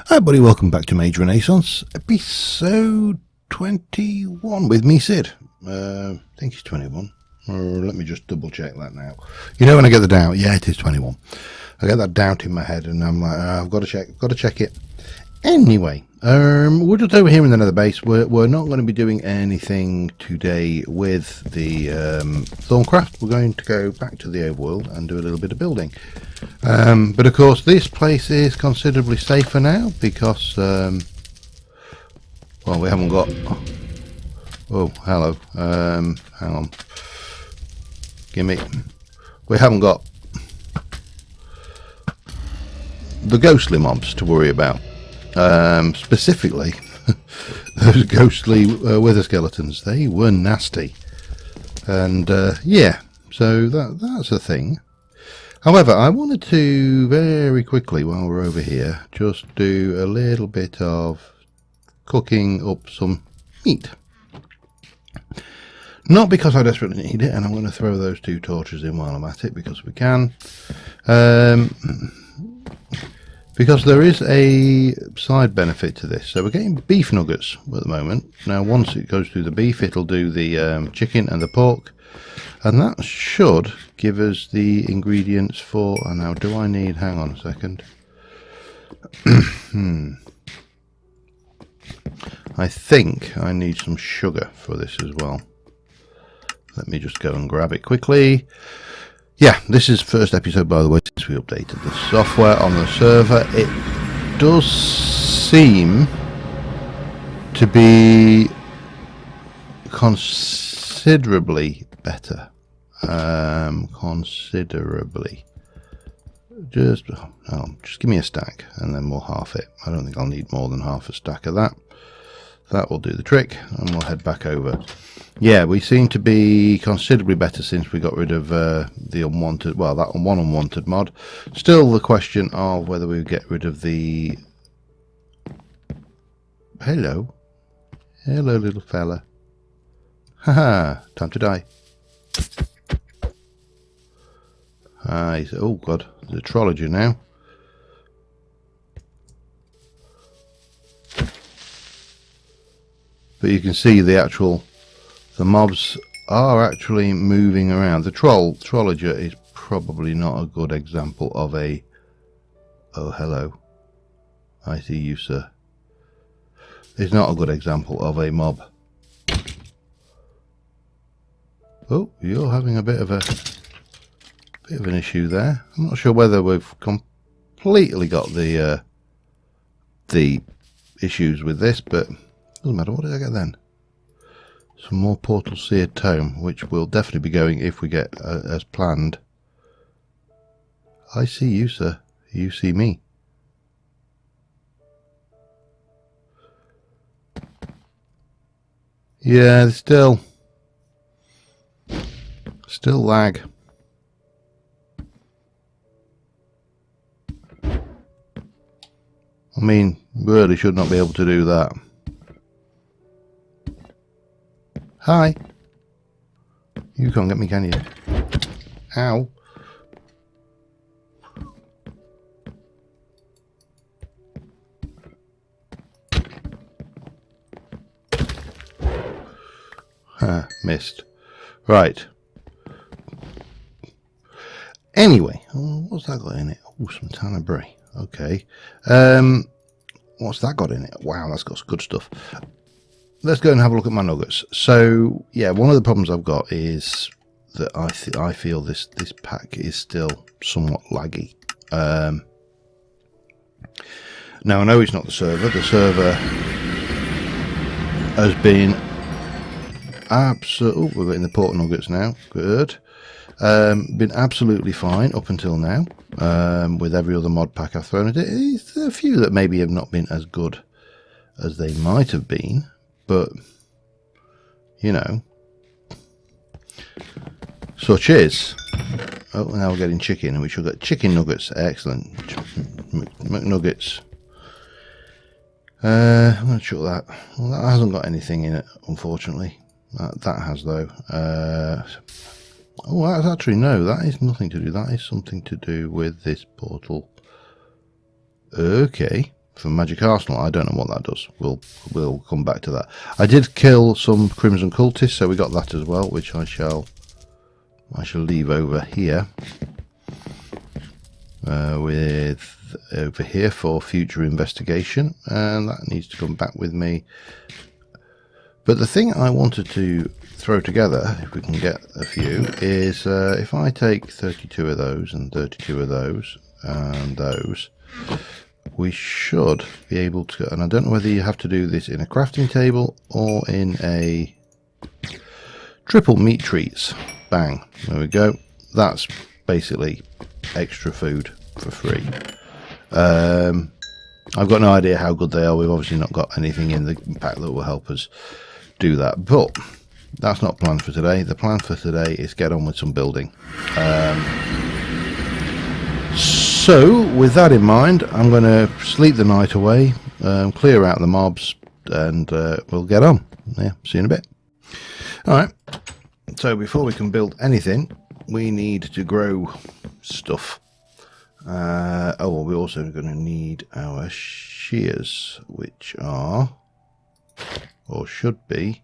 Hi everybody, welcome back to Mage Renaissance, episode 21 with me, Sid. I think it's 21. Let me just double check that now. You know when I get the doubt, yeah, it is 21. I get that doubt in my head and I'm like, I've got to check it. Anyway, we're just over here in the nether base. We're not going to be doing anything today with the Thorncraft. We're going to go back to the overworld and do a little bit of building. But of course this place is considerably safer now because, well, we haven't got... Oh, hello. Hang on. Gimme. We haven't got the ghostly mobs to worry about. Specifically those ghostly wither skeletons. They were nasty. And yeah, so that's a thing. However, I wanted to very quickly, while we're over here, just do a little bit of cooking up some meat. Not because I desperately need it, and I'm going to throw those two torches in while I'm at it, because we can. Because there is a side benefit to this. So we're getting beef nuggets at the moment. Now once it goes through the beef, it'll do the chicken and the pork. And that should give us the ingredients for... And now do I need... Hang on a second. I think I need some sugar for this as well. Let me just go and grab it quickly. Yeah, this is the first episode, by the way, since we updated the software on the server. It does seem to be considerably better. Considerably. Just give me a stack and then we'll half it. I don't think I'll need more than half a stack of that. That will do the trick, and we'll head back over. Yeah, we seem to be considerably better since we got rid of the unwanted, well, that one unwanted mod. Still the question of whether we get rid of the... Hello, little fella. Haha, time to die. Oh god, there's a trollology now. But you can see the mobs are actually moving around. The trollology is probably not a good example of a... Oh, hello. I see you, sir. It's not a good example of a mob. Oh, you're having a bit of an issue there. I'm not sure whether we've completely got the issues with this, but doesn't matter. What did I get then? Some more portal seared tome, which will definitely be going if we get as planned. I see you, sir. You see me. Yeah, still lag. I mean, really should not be able to do that. Hi. You can't get me, can you? Ow. Missed. Right. Anyway, what's that got in it? Oh, some tanneberry. Okay. What's that got in it? Wow, that's got some good stuff. Let's go and have a look at my nuggets. So, yeah, one of the problems I've got is that I feel this pack is still somewhat laggy. Now, I know it's not the server. The server has been absolutely... Oh, we're getting the port nuggets now. Good. Been absolutely fine up until now. With every other mod pack I've thrown at it. There's a few that maybe have not been as good as they might have been. But, you know, such is. Oh, now we're getting chicken, and we should get chicken nuggets. Excellent. McNuggets. I'm going to chuck that. Well, that hasn't got anything in it, unfortunately. That has, though. Oh, that's actually, no, that is nothing to do. That is something to do with this portal. Okay. from Magic Arsenal. I don't know what that does. We'll come back to that. I did kill some Crimson Cultists, so we got that as well, which I shall leave over here. With over here for future investigation, and that needs to come back with me. But the thing I wanted to throw together, if we can get a few, is if I take 32 of those and 32 of those and those, we should be able to, and I don't know whether you have to do this in a crafting table or in a triple meat treats. Bang, there we go. That's basically extra food for free. I've got no idea how good they are. We've obviously not got anything in the pack that will help us do that, but that's not planned for today. The plan for today is get on with some building. So with that in mind, I'm going to sleep the night away, clear out the mobs, and we'll get on. Yeah, see you in a bit. Alright, so before we can build anything, we need to grow stuff. Oh, well, we're also going to need our shears, which are, or should be,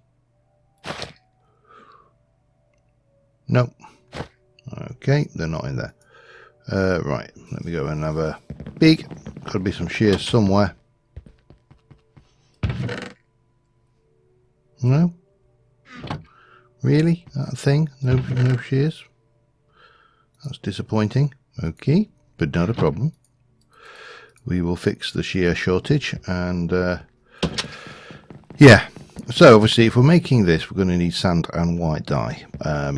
nope. Okay, they're not in there. Right, let me go and have a peek. Got to be some shears somewhere. No? Really? That thing? No shears? That's disappointing. Okay, but not a problem. We will fix the shear shortage, and yeah. So obviously if we're making this, we're going to need sand and white dye.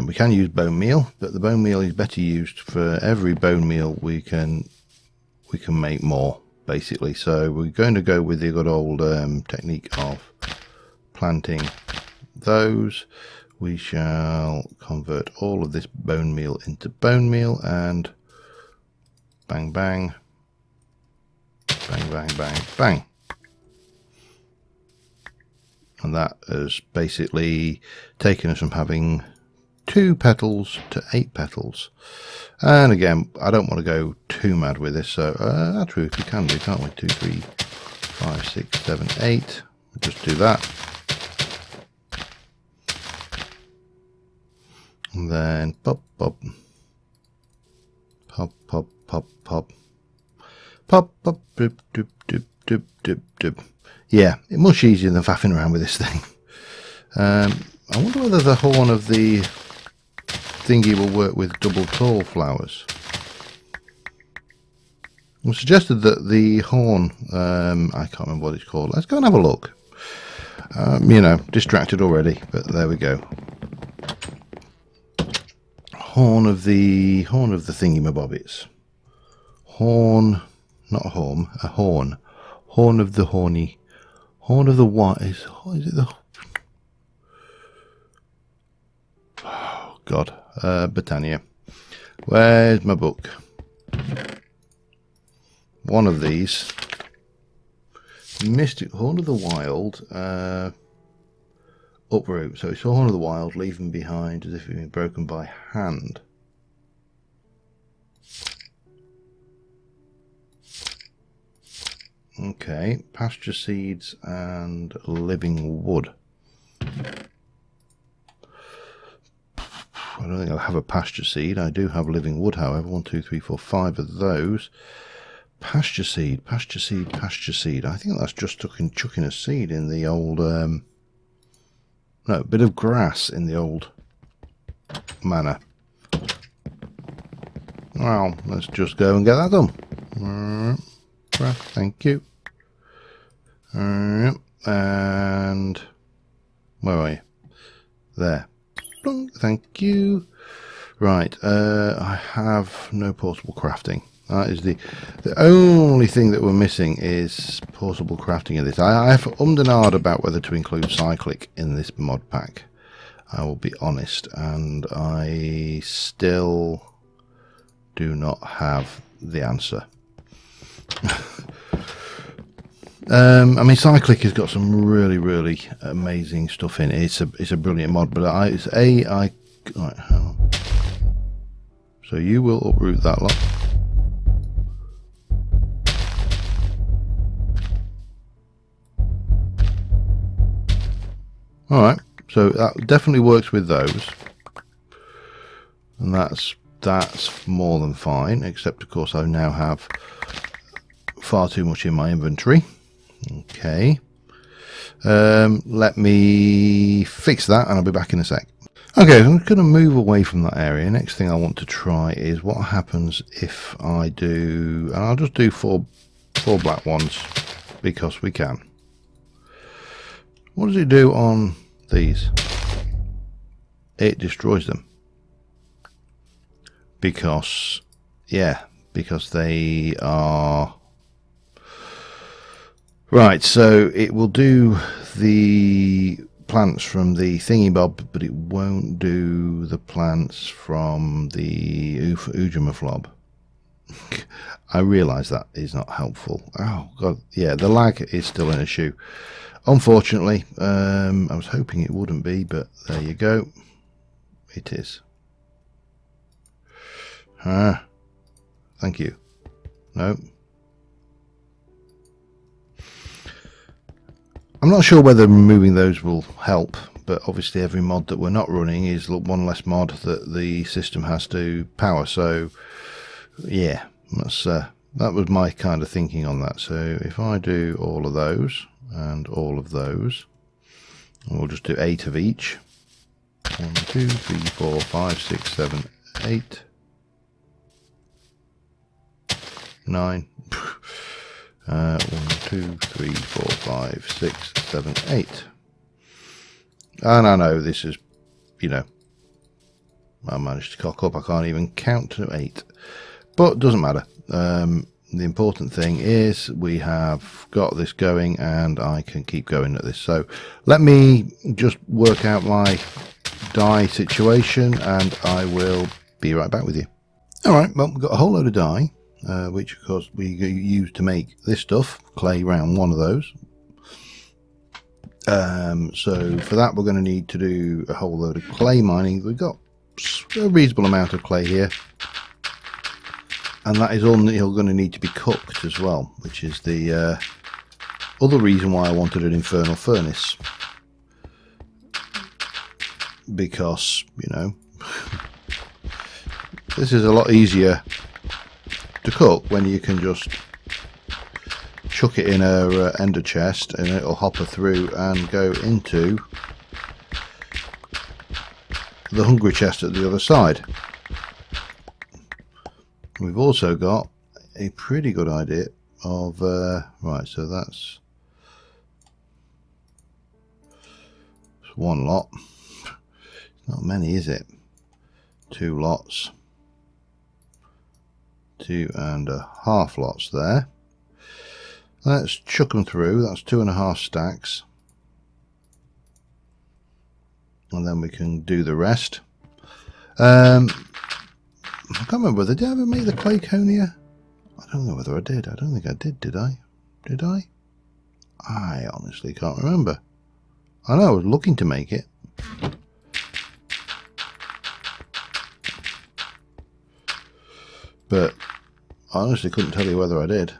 We can use bone meal, but the bone meal is better used for every bone meal we can make more, basically. So we're going to go with the good old technique of planting those. We shall convert all of this bone meal into bone meal, and bang bang, bang bang bang bang. And that has basically taken us from having 2 petals to 8 petals. And again, I don't want to go too mad with this, so actually we can do, can't we? 2, 3, 5, 6, 7, 8. We'll just do that. And then pop, pop. Pop, pop, pop, pop. Pop, pop, doop, doop, doop, doop, doop, doop. Yeah, it's much easier than faffing around with this thing. I wonder whether the horn of the thingy will work with double tall flowers. It was suggested that the horn, I can't remember what it's called. Let's go and have a look. You know, distracted already, but there we go. Horn of the thingy-mabobbits. Horn, not a horn, a horn. Horn of the horny. Horn of the what? Is it the... Oh, God. Britannia. Where's my book? One of these. Mystic Horn of the Wild. Uproot. So it's Horn of the Wild, leaving behind as if it had been broken by hand. Okay, pasture seeds and living wood. I don't think I'll have a pasture seed. I do have living wood, however. 1, 2, 3, 4, 5 of those. Pasture seed, pasture seed, pasture seed. I think that's just chucking a seed in the old... no, a bit of grass in the old manor. Well, let's just go and get that done. Thank you. And where are you? There. Thank you. Right. I have no portable crafting. That is the only thing that we're missing is portable crafting in this. I have ummed and ahed about whether to include cyclic in this mod pack. I will be honest, and I still do not have the answer. I mean, cyclic has got some really amazing stuff in it. It's a brilliant mod, but right, hang on. So you will uproot that lot. Alright, so that definitely works with those. And that's more than fine, except of course I now have far too much in my inventory. Okay. Let me fix that and I'll be back in a sec. Okay, so I'm going to move away from that area. Next thing I want to try is what happens if I do, and I'll just do four black ones because we can. What does it do on these? It destroys them. Because, yeah, because they are... Right, so it will do the plants from the thingy bob, but it won't do the plants from the Ujamaflob. I realise that is not helpful. Oh god, yeah, the lag is still an issue. Unfortunately, I was hoping it wouldn't be, but there you go. It is. Thank you. No. I'm not sure whether removing those will help, but obviously every mod that we're not running is one less mod that the system has to power. So, yeah, that was my kind of thinking on that. So if I do all of those and all of those, and we'll just do 8 of each. 1, 2, 3, 4, 5, 6, 7, 8, 9. 1, 2, 3, 4, 5, 6, 7, 8. And I know this is, you know, I managed to cock up. I can't even count to 8. But doesn't matter. The important thing is we have got this going and I can keep going at this. So let me just work out my dye situation and I will be right back with you. Alright, well, we've got a whole load of dye. Which of course we use to make this stuff, clay round one of those. So for that we're going to need to do a whole load of clay mining. We've got a reasonable amount of clay here, and that is all going to need to be cooked as well, which is the other reason why I wanted an infernal furnace, because, you know, this is a lot easier to cook when you can just chuck it in a ender chest and it'll hopper through and go into the hungry chest at the other side. We've also got a pretty good idea of right, so that's one lot. Not many, is it? 2 lots. 2.5 lots there. Let's chuck them through. That's 2.5 stacks, and then we can do the rest. I can't remember whether did I ever make the clay conia. I don't know whether I did. I don't think I did. Did I? Did I? I honestly can't remember. I know I was looking to make it. But I honestly couldn't tell you whether I did.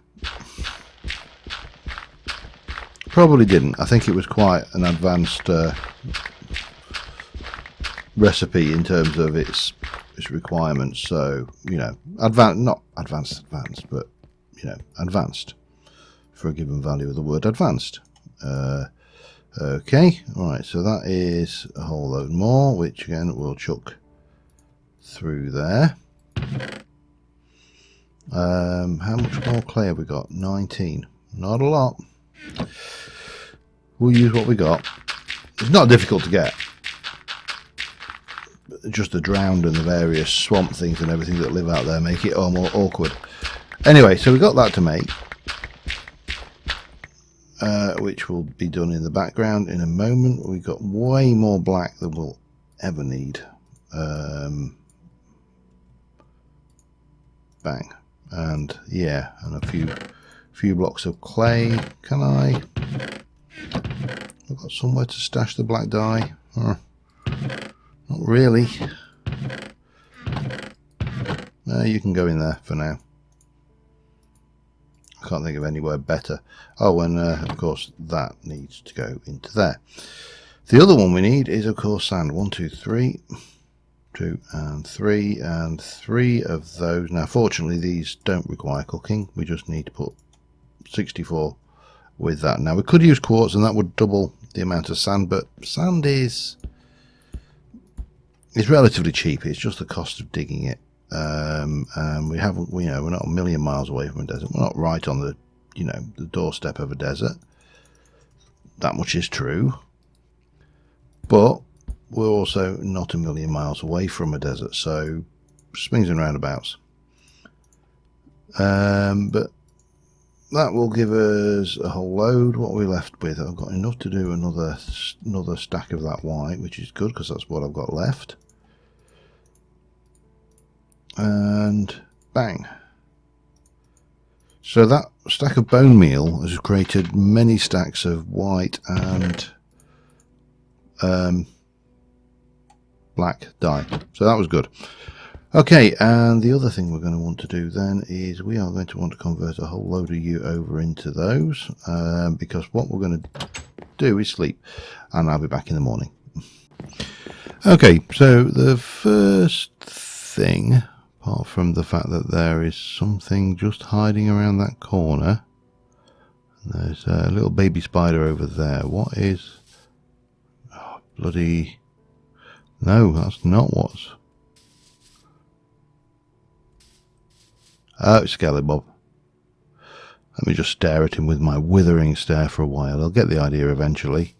Probably didn't. I think it was quite an advanced recipe in terms of its requirements. So, you know, not advanced, but, you know, advanced for a given value of the word advanced. Okay, alright, so that is a whole load more, which again we'll chuck through there. How much more clay have we got? 19. Not a lot. We'll use what we got. It's not difficult to get. Just the drowned and the various swamp things and everything that live out there make it all more awkward. Anyway, so we got that to make, which will be done in the background in a moment. We've got way more black than we'll ever need. Bang. And yeah, and a few blocks of clay. Can I? I've got somewhere to stash the black dye. Not really. You can go in there for now. I can't think of anywhere better. Oh, and of course that needs to go into there. The other one we need is, of course, sand. 1, 2, 3. 2 and 3 and 3 of those. Now fortunately these don't require cooking, we just need to put 64 with that. Now we could use quartz and that would double the amount of sand, but sand is relatively cheap. It's just the cost of digging it, and we haven't, you know, we're not a million miles away from a desert. We're not right on the, you know, the doorstep of a desert, that much is true, but we're also not a million miles away from a desert, so swings and roundabouts. But that will give us a whole load. What are we left with? I've got enough to do another stack of that white, which is good because that's what I've got left. And bang. So that stack of bone meal has created many stacks of white and black dye, so that was good. Okay, and the other thing we're going to want to do then is we are going to want to convert a whole load of you over into those, because what we're going to do is sleep, and I'll be back in the morning. Okay, so the first thing, apart from the fact that there is something just hiding around that corner, there's a little baby spider over there. What is... oh, bloody... no, that's not what's... oh, it's Skellybob. Let me just stare at him with my withering stare for a while. I'll get the idea eventually.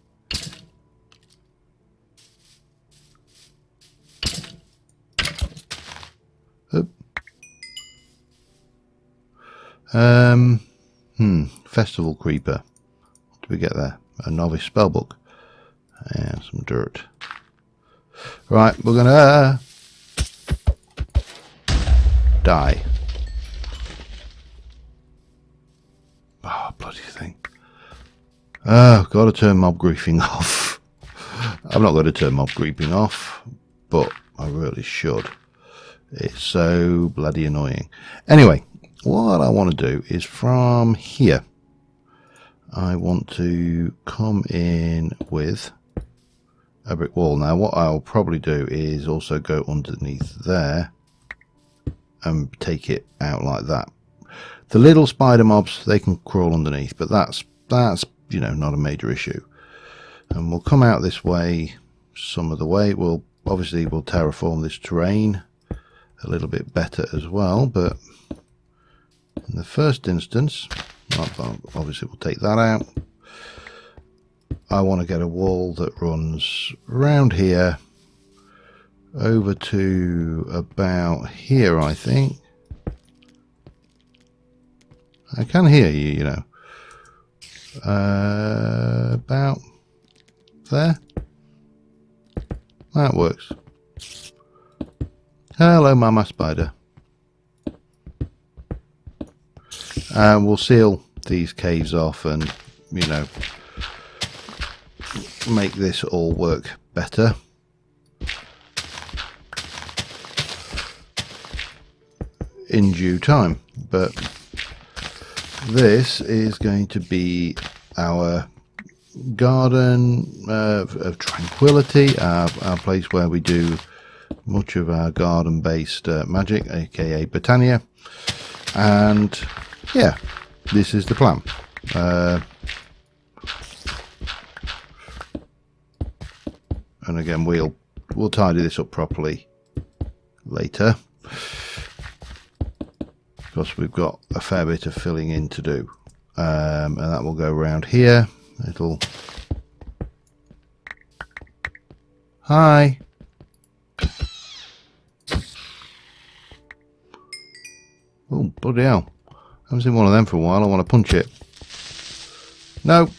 Oop. Festival Creeper. What did we get there? A novice spellbook. And some dirt. Right, we're gonna die. Oh, bloody thing. Oh, got to turn mob griefing off. I'm not going to turn mob griefing off, but I really should. It's so bloody annoying. Anyway, what I want to do is from here, I want to come in with a brick wall. Now what I'll probably do is also go underneath there and take it out like that. The little spider mobs, they can crawl underneath, but that's you know, not a major issue. And we'll come out this way some of the way. We'll terraform this terrain a little bit better as well, but in the first instance, obviously we'll take that out. I want to get a wall that runs around here over to about here, I think. I can hear you, you know. About there. That works. Hello, Mama Spider. And we'll seal these caves off and, you know, make this all work better. In due time. But this is going to be our garden of tranquility, our place where we do much of our garden based magic, aka Botania. And yeah, this is the plan. And again, we'll tidy this up properly later, because we've got a fair bit of filling in to do, and that will go around here. It'll... hi. Oh, bloody hell. I haven't seen one of them for a while. I want to punch it. No.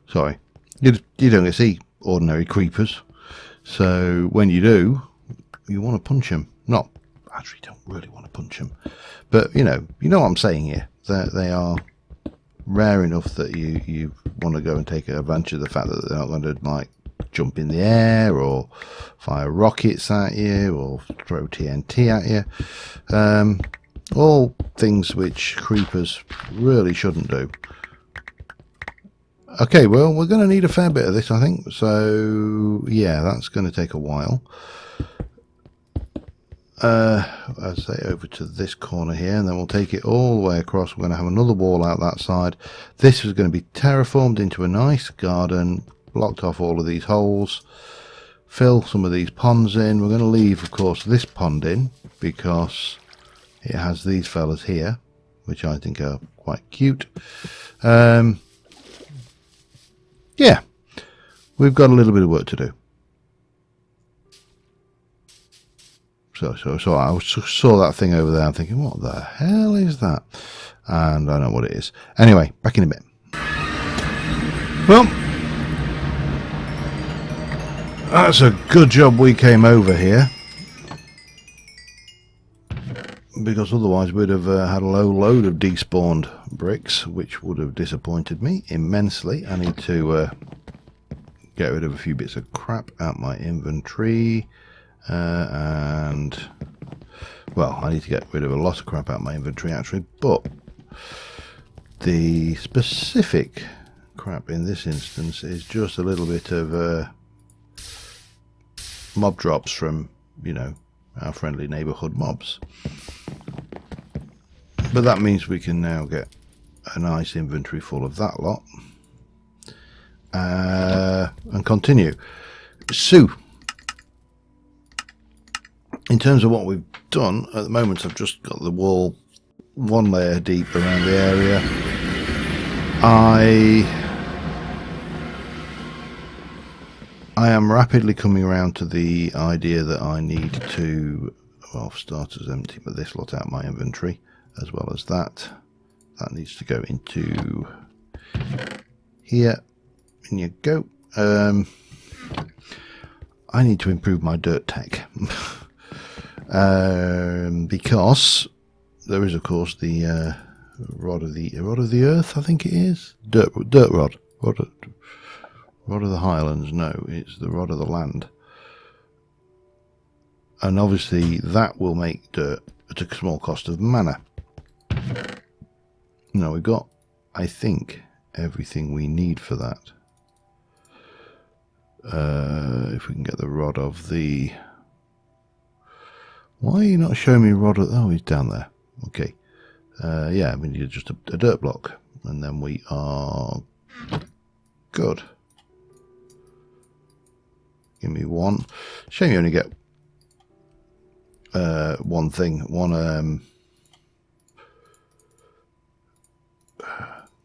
Sorry. You don't get to see ordinary creepers. So when you do, you want to punch them. Not, actually, you don't really want to punch them. But, you know what I'm saying here. They are rare enough that you want to go and take advantage of the fact that they're not going to, like, jump in the air or fire rockets at you or throw TNT at you. All things which creepers really shouldn't do. Okay, well, we're going to need a fair bit of this, I think. So, yeah, that's going to take a while. I'd say over to this corner here, and then we'll take it all the way across. We're going to have another wall out that side. This is going to be terraformed into a nice garden, blocked off all of these holes, fill some of these ponds in. We're going to leave, of course, this pond in because it has these fellas here, which I think are quite cute. Yeah, we've got a little bit of work to do. So I saw that thing over there. I'm thinking, what the hell is that? And I know what it is. Anyway, back in a bit. Well, that's a good job we came over here, because otherwise we'd have had a load of despawned bricks, which would have disappointed me immensely. I need to get rid of a few bits of crap out my inventory. And well, I need to get rid of a lot of crap out of my inventory actually, but the specific crap in this instance is just a little bit of mob drops from, you know, our friendly neighborhood mobs. But that means we can now get a nice inventory full of that lot and continue. So in terms of what we've done, at the moment I've just got the wall one layer deep around the area. I am rapidly coming around to the idea that I need to, well, for starters, empty this lot out of my inventory, as well as that. That needs to go into here. In you go. I need to improve my dirt tech. Because there is, of course, the rod of the earth. I think it is dirt rod of the Highlands. No, it's the rod of the land, and obviously that will make dirt at a small cost of mana. Now we've got, I think, everything we need for that. If we can get the rod of the... Why are you not showing me rod of... Oh, he's down there. Okay. Yeah, we need just a dirt block. And then we are good. Give me one. Shame you only get one thing. One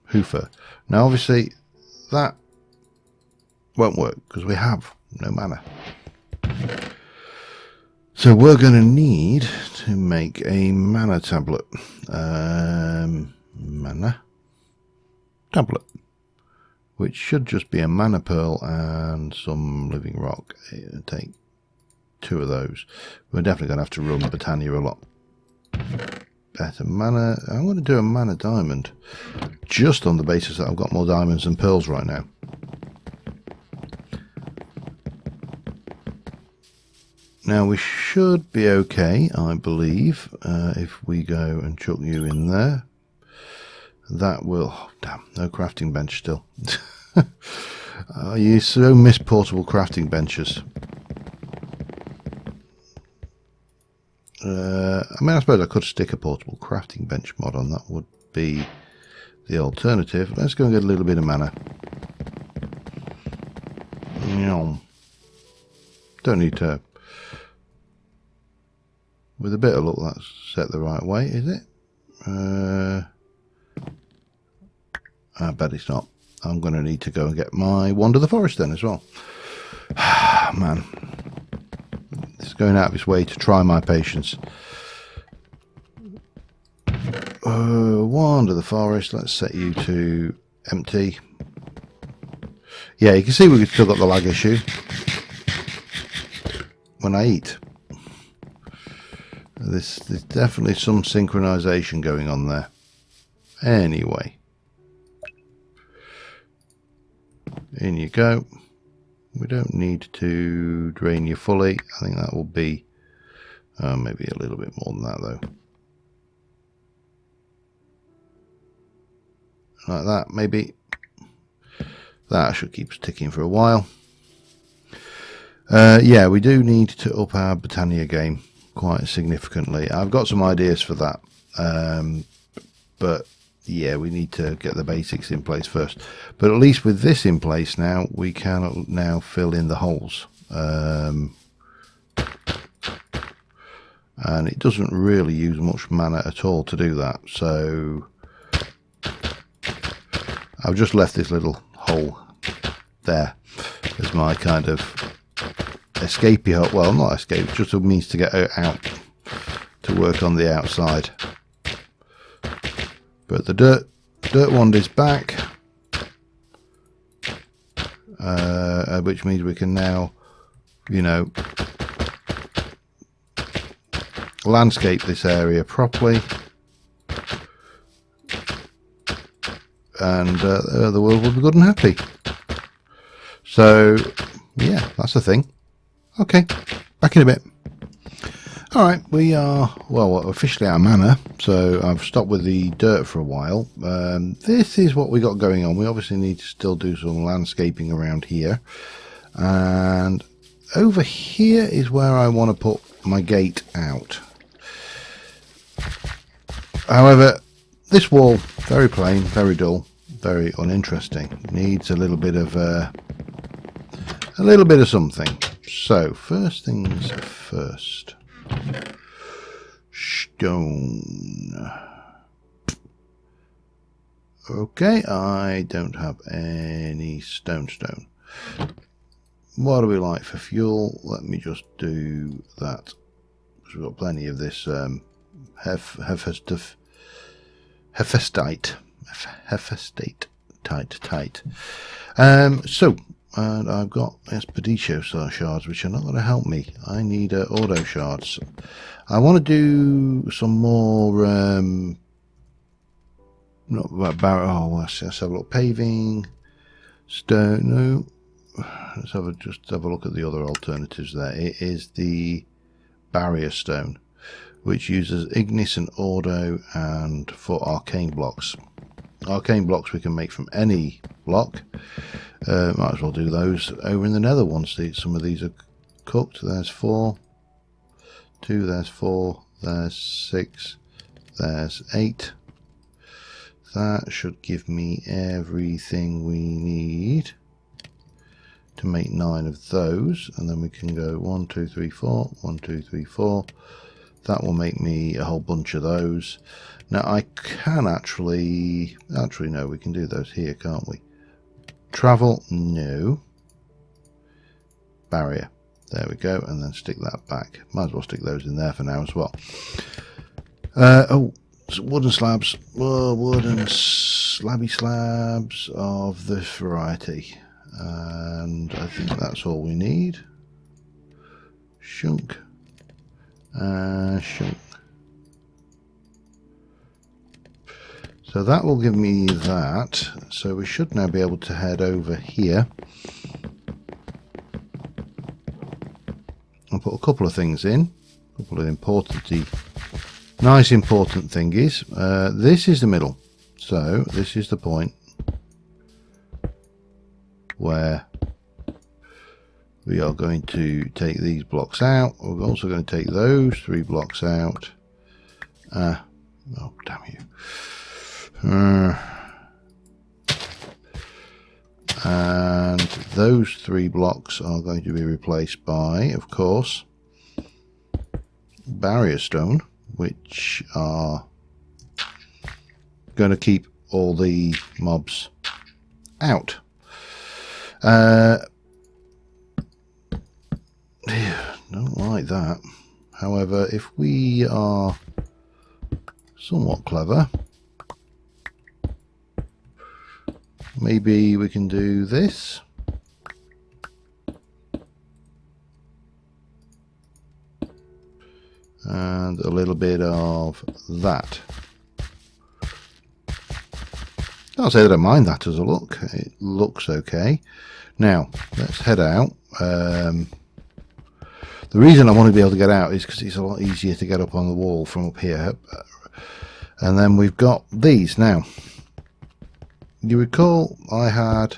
hoofer. Now, obviously, that won't work because we have no mana. So we're going to need to make a mana tablet. Mana tablet, which should just be a mana pearl and some living rock. It'll take 2 of those. We're definitely going to have to run Britannia a lot. Better mana. I'm going to do a mana diamond, just on the basis that I've got more diamonds than pearls right now. Now we should be okay, I believe, if we go and chuck you in there. That will... Oh, damn, no crafting bench still. You so miss portable crafting benches. I mean, I suppose I could stick a portable crafting bench mod on. That would be the alternative. Let's go and get a little bit of mana. Don't need to... With a bit of luck, that's set the right way, is it? I bet it's not. I'm going to need to go and get my Wand of the Forest then as well. Man. It's going out of its way to try my patience. Wand of the Forest, let's set you to empty. Yeah, you can see we've still got the lag issue when I eat. There's definitely some synchronization going on there. Anyway. In you go. We don't need to drain you fully. I think that will be maybe a little bit more than that though. Like that, maybe. That should keep us ticking for a while. Yeah, we do need to up our Britannia game quite significantly. I've got some ideas for that, but yeah, we need to get the basics in place first. But at least with this in place now, we can now fill in the holes. And it doesn't really use much mana at all to do that. So I've just left this little hole there as my kind of escapey hole. Well, not escape, just a means to get out to work on the outside. But the dirt wand is back, which means we can now, you know, landscape this area properly, and the world will be good and happy. So yeah, that's the thing. Okay, back in a bit. Alright, we are, well, officially out of mana, so I've stopped with the dirt for a while. This is what we got going on. We obviously need to still do some landscaping around here. And over here is where I want to put my gate out. However, this wall, very plain, very dull, very uninteresting. Needs a little bit of something. So, first things first. Stone. Okay, I don't have any stone. What do we like for fuel? Let me just do that. We've got plenty of this Hephaestite. Tight. And I've got Expedicio shards, which are not going to help me. I need auto shards. I want to do some more. Let's have a look. Paving, stone. No, let's just have a look at the other alternatives. There, it is the barrier stone, which uses Ignis and Auto, and for arcane blocks. Arcane blocks we can make from any block. Might as well do those over in the nether once some of these are cooked. There's 4, 2, there's 4, there's 6, there's 8. That should give me everything we need to make 9 of those, and then we can go 1, 2, 3, 4, 1, 2, 3, 4. That will make me a whole bunch of those. Now I can actually no, we can do those here, can't we? Travel, no. Barrier, there we go, and then stick that back. Might as well stick those in there for now as well. Oh, wooden slabs. Well, wooden slabby slabs of this variety, and I think that's all we need. Shunk. Shunk. So that will give me that. So we should now be able to head over here and put a couple of things in. A couple of important thingies. This is the middle. So this is the point where we are going to take these blocks out. We're also going to take those 3 blocks out. Oh, damn you. And those 3 blocks are going to be replaced by, of course, barrier stone, which are going to keep all the mobs out. Don't like that. However, if we are somewhat clever, maybe we can do this. And a little bit of that. I'll say that I don't mind that as a look. It looks okay. Now, let's head out. The reason I want to be able to get out is because it's a lot easier to get up on the wall from up here. And then we've got these. Now, you recall I had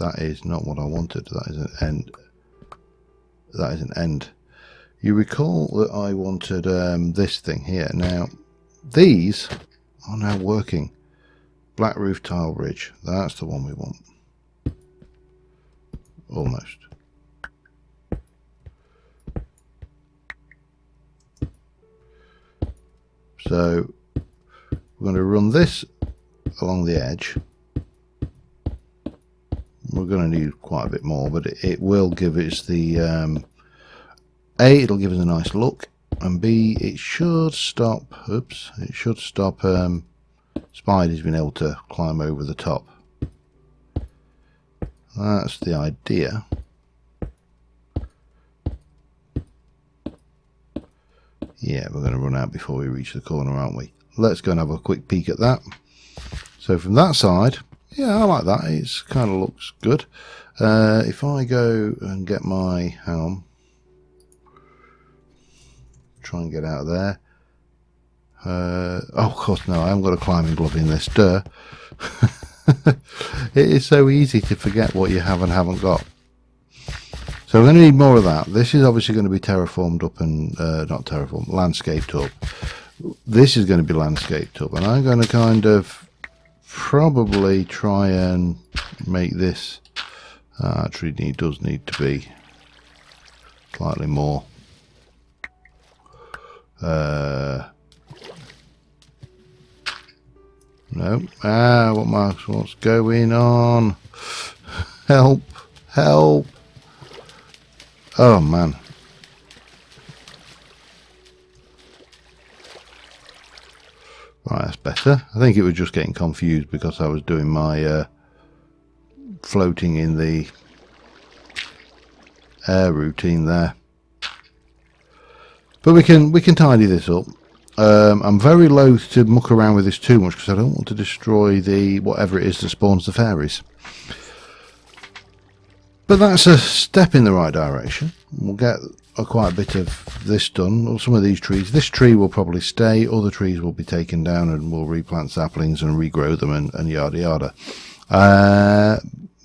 That is not what I wanted. That is an end. That is an end. You recall that I wanted this thing here. Now, these are now working. Black roof tile ridge. That's the one we want. Almost. So we're going to run this along the edge. We're going to need quite a bit more, but it will give us the A, it'll give us a nice look, and B, it should stop, oops, it should stop spiders being able to climb over the top. That's the idea. Yeah, we're going to run out before we reach the corner, aren't we? Let's go and have a quick peek at that. So from that side, yeah, I like that. It kind of looks good. If I go and get my helm, try and get out of there. Oh, of course, no, I haven't got a climbing glove in this. Duh. It is so easy to forget what you have and haven't got. So we're going to need more of that. This is obviously going to be terraformed up and not terraformed, landscaped up. This is going to be landscaped up, and I'm going to kind of probably try and make this actually does need to be slightly more no. What's going on? Help, help. Oh man. Right, that's better. I think it was just getting confused because I was doing my floating in the air routine there. But we can tidy this up. I'm very loath to muck around with this too much because I don't want to destroy the whatever it is that spawns the fairies. But that's a step in the right direction. We'll get quite a bit of this done. Well, some of these trees. This tree will probably stay. Other trees will be taken down and we'll replant saplings and regrow them and yada yada.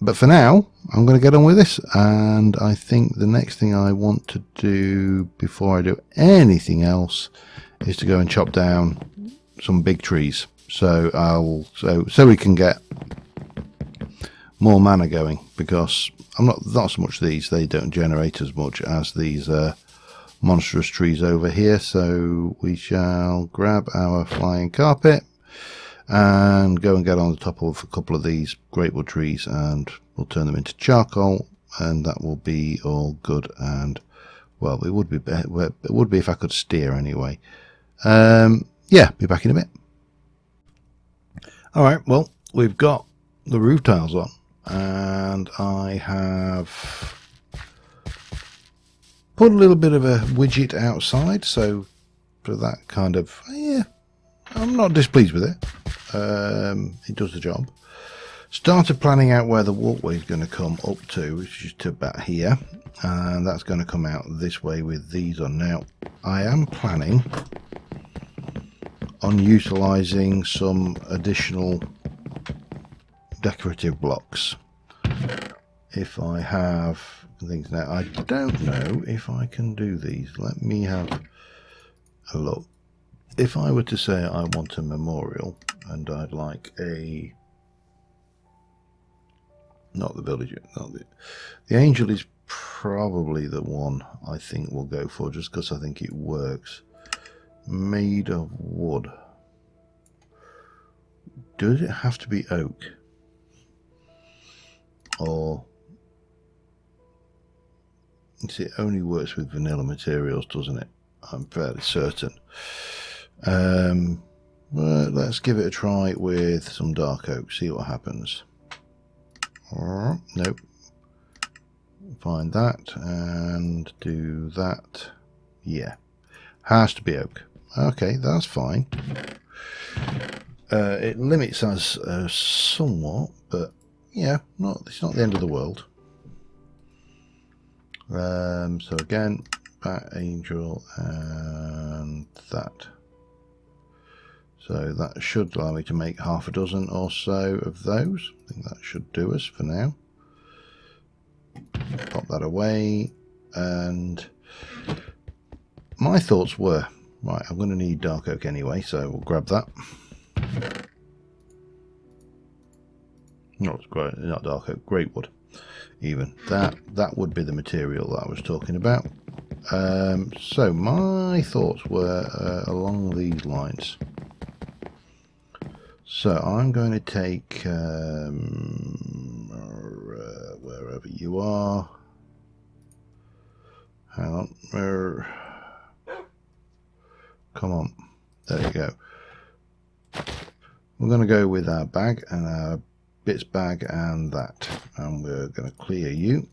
But for now, I'm going to get on with this. And I think the next thing I want to do before I do anything else is to go and chop down some big trees. So so we can get more mana going, because I'm not so much these, they don't generate as much as these monstrous trees over here. So we shall grab our flying carpet and go and get on the top of a couple of these greatwood trees, and we'll turn them into charcoal, and that will be all good. And well, it would be if I could steer anyway. Yeah, be back in a bit. All right, well, we've got the roof tiles on, and I have put a little bit of a widget outside, so for that kind of, yeah, I'm not displeased with it. It does the job. Started planning out where the walkway is going to come up to, which is to about here, and that's going to come out this way with these on. Now, I am planning on utilising some additional decorative blocks. If I have things now, I don't know if I can do these. Let me have a look. If I were to say I want a memorial, and I'd like a, not the villager, not the angel is probably the one I think we'll go for, just because I think it works. Made of wood. Does it have to be oak? Or it only works with vanilla materials, doesn't it? I'm fairly certain. Well, let's give it a try with some dark oak, see what happens. Nope. Find that and do that. Yeah, has to be oak. Okay, that's fine. It limits us somewhat, but yeah, it's not the end of the world. So again, Bat Angel and that. So that should allow me to make half a dozen or so of those. I think that should do us for now. Pop that away. And my thoughts were, right, I'm going to need dark oak anyway, so we'll grab that. Not dark oak, great wood. Even that would be the material that I was talking about. So my thoughts were along these lines. So I'm going to take wherever you are. Hang on. Come on. There you go. We're going to go with our bag and our bits bag and that. And we're going to clear you.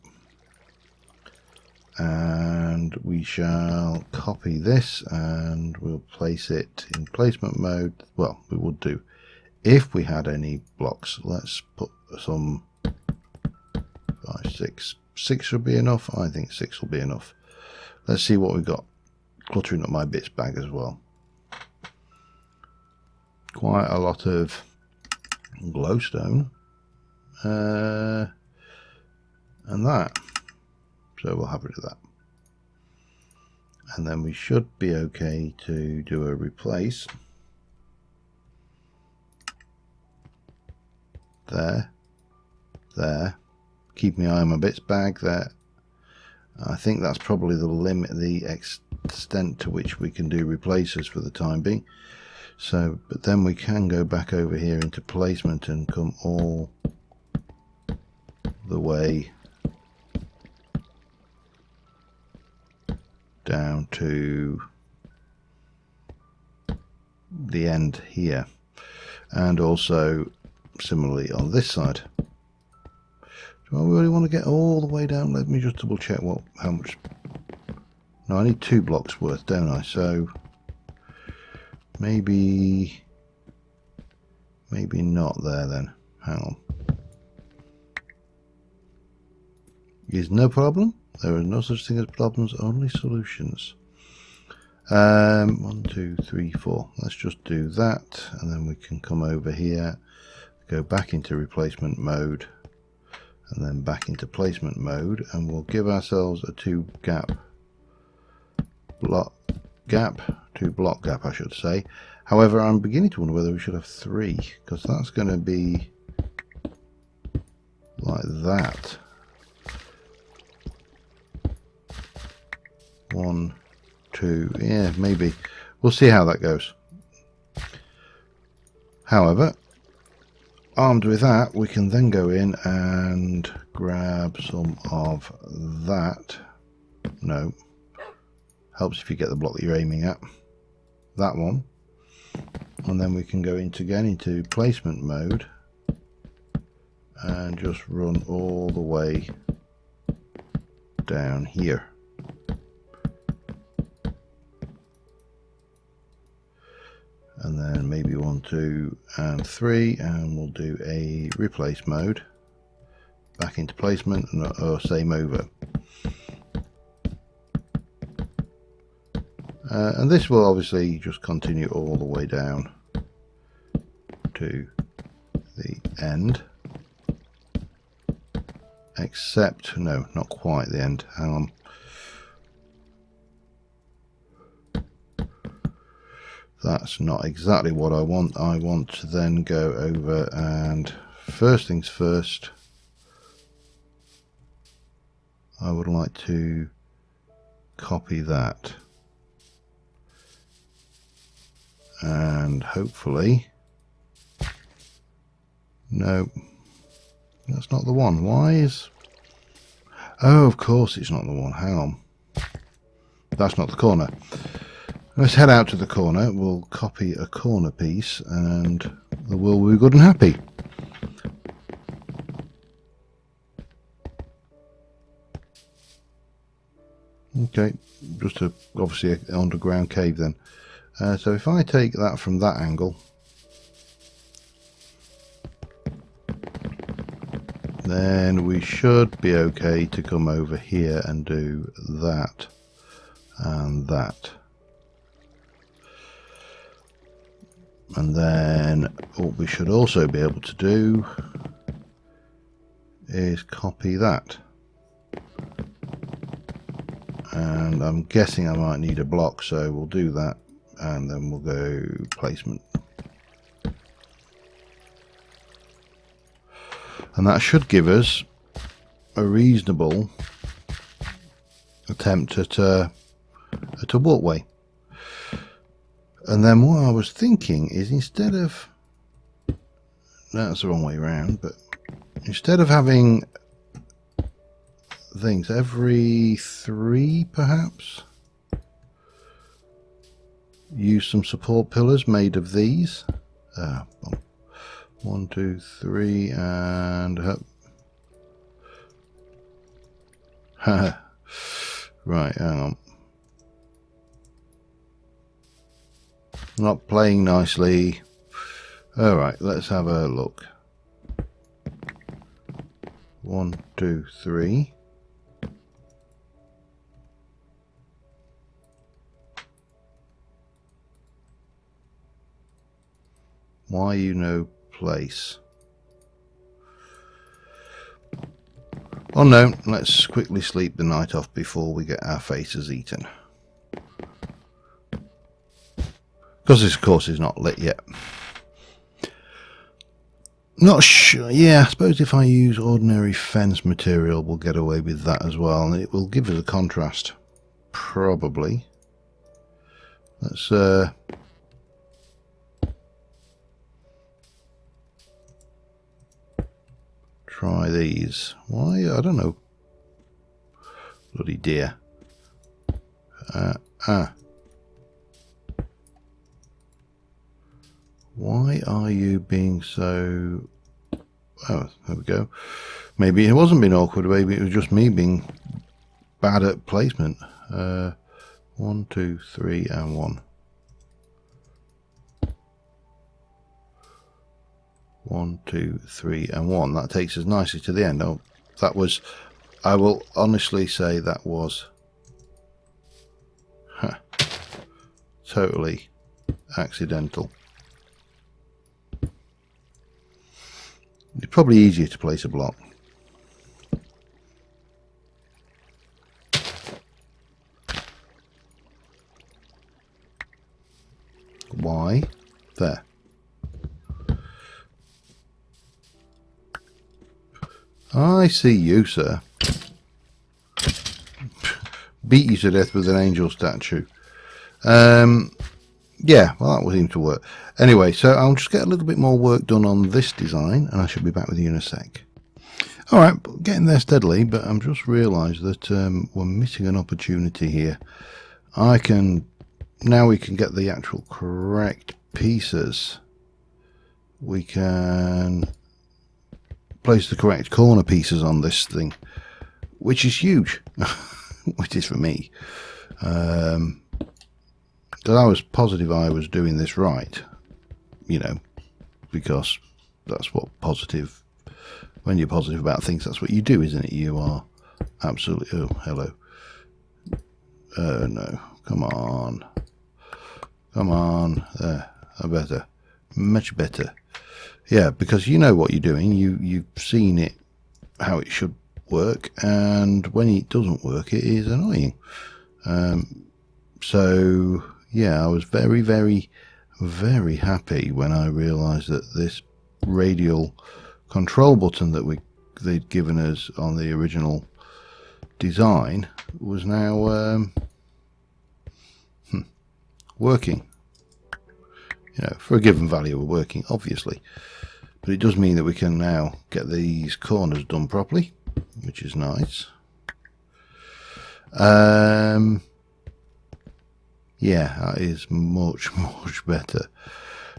And we shall copy this and we'll place it in placement mode. Well, we would do if we had any blocks. Let's put some 5, 6. 6 should be enough. I think 6 will be enough. Let's see what we've got. Cluttering up my bits bag as well. Quite a lot of glowstone and that. So we'll have rid of that. And then we should be okay to do a replace. There. Keep my eye on my bits bag there. I think that's probably the limit, the extent to which we can do replaces for the time being. So, but then we can go back over here into placement and come all the way down to the end here, and also similarly on this side. Do I really want to get all the way down? Let me just double check how much. No, I need 2 blocks worth, don't I? So maybe not there then. Hang on. Is no problem. There is no such thing as problems, only solutions. 1, 2, 3, 4. Let's just do that, and then we can come over here, go back into replacement mode, and then back into placement mode, and we'll give ourselves a 2 block gap, I should say. However, I'm beginning to wonder whether we should have 3, because that's going to be like that. 1, 2, yeah, maybe. We'll see how that goes. However, armed with that, we can then go in and grab some of that. No, helps if you get the block that you're aiming at. That one. And then we can go again into placement mode and just run all the way down here. And then maybe 1, 2, and 3, and we'll do a replace mode. Back into placement, or same over. And this will obviously just continue all the way down to the end. Except, no, not quite the end. Hang on. That's not exactly what I want. I want to then go over and first things first, I would like to copy that. And hopefully, no, that's not the one. Why is, oh, of course it's not the one. Hang on. That's not the corner. Let's head out to the corner. We'll copy a corner piece and the world will be good and happy. Okay, just obviously an underground cave then. So if I take that from that angle, then we should be okay to come over here and do that and that. And then what we should also be able to do is copy that. and I'm guessing I might need a block, so we'll do that, and then we'll go placement. And that should give us a reasonable attempt at a walkway. And then what I was thinking is, instead of, that's the wrong way around, but instead of having things every 3 perhaps, use some support pillars made of these. 1, 2, 3, and right, hang on. Not playing nicely. Alright, let's have a look. 1, 2, 3. Why you no place? Oh no, let's quickly sleep the night off before we get our faces eaten. Because this course is not lit yet. Not sure. Yeah, I suppose if I use ordinary fence material, we'll get away with that as well, and it will give us a contrast. Probably. Let's try these. Why? I don't know. Bloody dear. Why are you being so... Oh, there we go. Maybe it wasn't being awkward, maybe it was just me being bad at placement. 1, 2, 3, and 1. 1, 2, 3, and 1. That takes us nicely to the end. Oh, that was... I will honestly say that was... totally accidental. It's probably easier to place a block. Why? There. I see you, sir. Beat you to death with an angel statue. Yeah, well, that will seem to work. Anyway, so I'll just get a little bit more work done on this design, and I should be back with you in a sec. Alright, getting there steadily, but I'm just realised that we're missing an opportunity here. Now we can get the actual correct pieces. We can place the correct corner pieces on this thing, which is huge, which is for me. Because I was positive I was doing this right, you know, because that's what positive, when you're positive about things, that's what you do, isn't it? You are absolutely, oh, hello. No, come on. Come on, there, better, much better. Yeah, because you know what you're doing, you've seen it, how it should work, and when it doesn't work, it is annoying. So... yeah, I was very, very, very happy when I realised that this radial control button that they'd given us on the original design was now working. You know, for a given value we're working, obviously. But it does mean that we can now get these corners done properly, which is nice. Yeah, that is much, much better.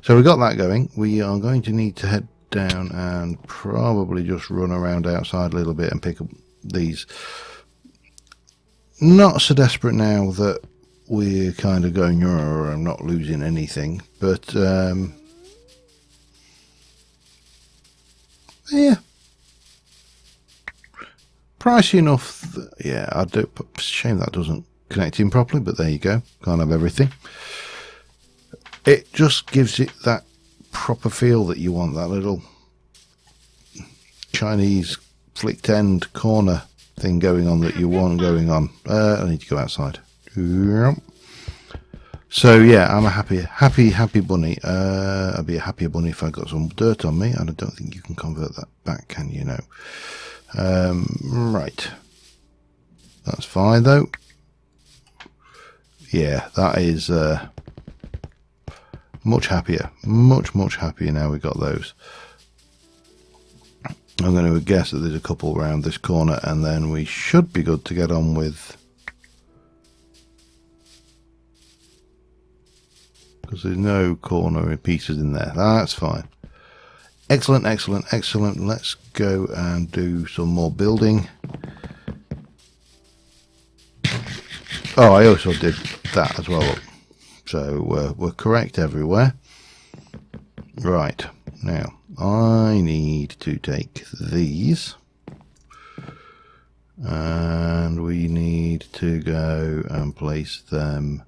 So we got that going. We are going to need to head down and probably just run around outside a little bit and pick up these. Not so desperate now that we're kind of going, I'm not losing anything. But, yeah. Pricey enough. Yeah, I do. Shame that doesn't connect in properly, but there you go. Can't have everything. It just gives it that proper feel that you want, that little Chinese flicked end corner thing going on that you want going on. I need to go outside. So yeah, I'm a happy bunny. I'd be a happier bunny if I got some dirt on me, and I don't think you can convert that back, can you? No. Right. That's fine though. Yeah, that is much happier. Much happier now we got those. I'm going to guess that there's a couple around this corner, and then we should be good to get on with. Because there's no corner pieces in there. That's fine. Excellent. Let's go and do some more building. Oh, I also did that as well. So we're correct everywhere. Right. Now, I need to take these. And we need to go and place them.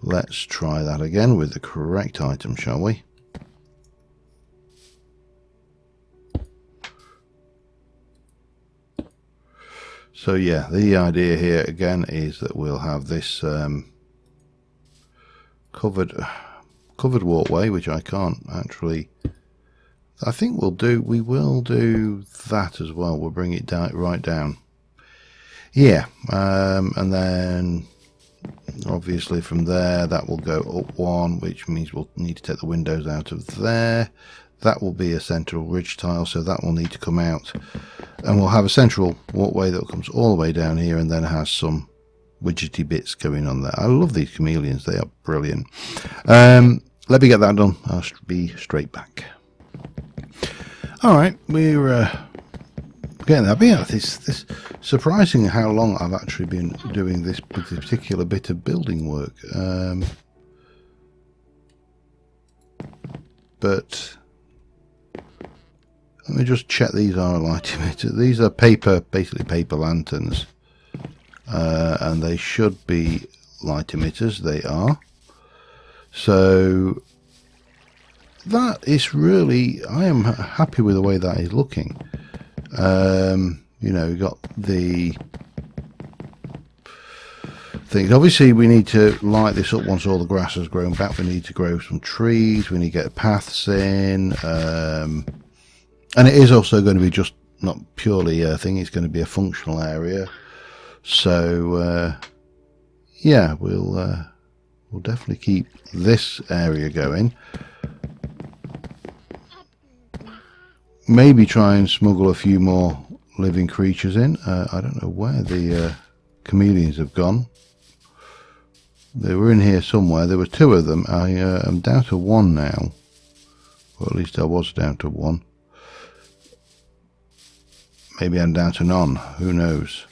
Let's try that again with the correct item, shall we? So yeah, the idea here again is that we'll have this covered walkway, which I can't actually. I think we will do that as well. We'll bring it down, right down. Yeah, and then. Obviously from there that will go up one, which means we'll need to take the windows out of there. That will be a central ridge tile, so that will need to come out, and we'll have a central walkway that comes all the way down here, and then has some widgety bits going on there. I love these chameleons, they are brilliant. Let me get that done. I'll be straight back. Alright, we're getting that. But yeah, this surprising how long I've actually been doing this particular bit of building work. But let me just check these are light emitters. These are basically paper lanterns, and they should be light emitters. They are. So that is really, I am happy with the way that is looking. You know, we got the things. Obviously we need to light this up once all the grass has grown back. We need to grow some trees, we need to get paths in, and it is also going to be just not purely a thing, it's going to be a functional area. So yeah, we'll definitely keep this area going. Maybe try and smuggle a few more living creatures in. I don't know where the chameleons have gone. They were in here somewhere. There were two of them. I am down to one now. Or at least I was down to one. Maybe I'm down to none. Who knows?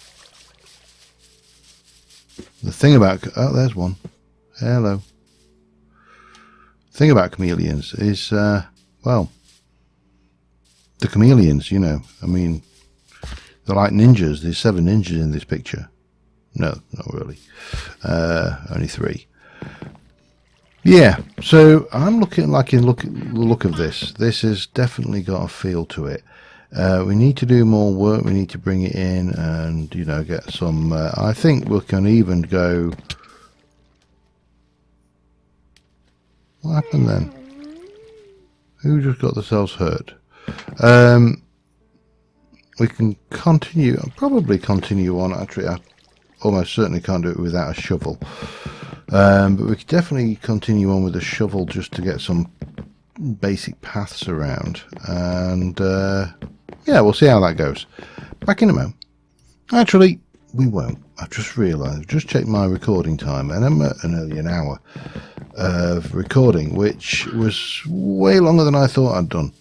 The thing about... Oh, there's one. Hello. The thing about chameleons is, well... The chameleons, you know, I mean, they're like ninjas. There's 7 ninjas in this picture. No, not really. Only 3. Yeah, so I'm looking at the look of this. This has definitely got a feel to it. We need to do more work. We need to bring it in and, you know, get some... I think we can even go... What happened then? Who just got themselves hurt? We can continue, probably continue on. Actually, I almost certainly can't do it without a shovel, but we could definitely continue on with a shovel just to get some basic paths around, and yeah, we'll see how that goes. Back in a moment. Actually, we won't. I've just realised, I've just checked my recording time, and I'm at nearly an hour of recording, which was way longer than I thought I'd done.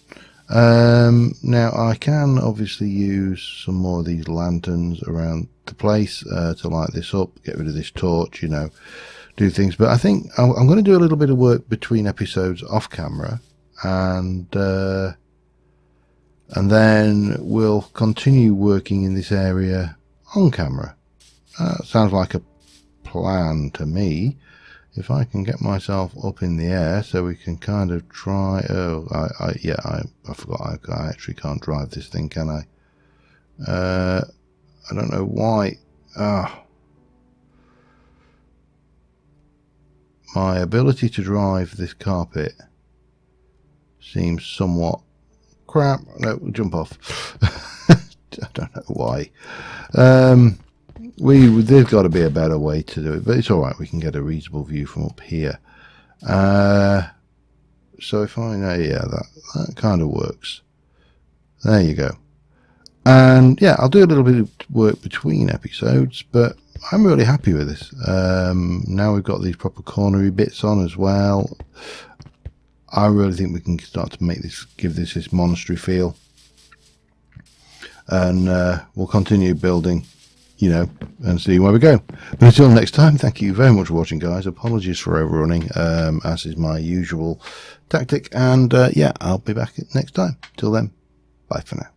Now I can obviously use some more of these lanterns around the place to light this up, get rid of this torch, you know, do things. But I think I'm going to do a little bit of work between episodes off camera, and then we'll continue working in this area on camera. Sounds like a plan to me. if I can get myself up in the air so we can kind of try... Oh, I forgot I actually can't drive this thing, can I? I don't know why. My ability to drive this carpet seems somewhat crap. No, jump off. I don't know why. There's got to be a better way to do it, but it's all right. We can get a reasonable view from up here. So if I know, yeah, that kind of works. There you go. And yeah, I'll do a little bit of work between episodes, but I'm really happy with this. Now we've got these proper cornery bits on as well. I really think we can start to make this, give this monastery feel. And we'll continue building, you know, and see where we go. But until next time, thank you very much for watching, guys. Apologies for overrunning, as is my usual tactic. And yeah, I'll be back next time. Till then, bye for now.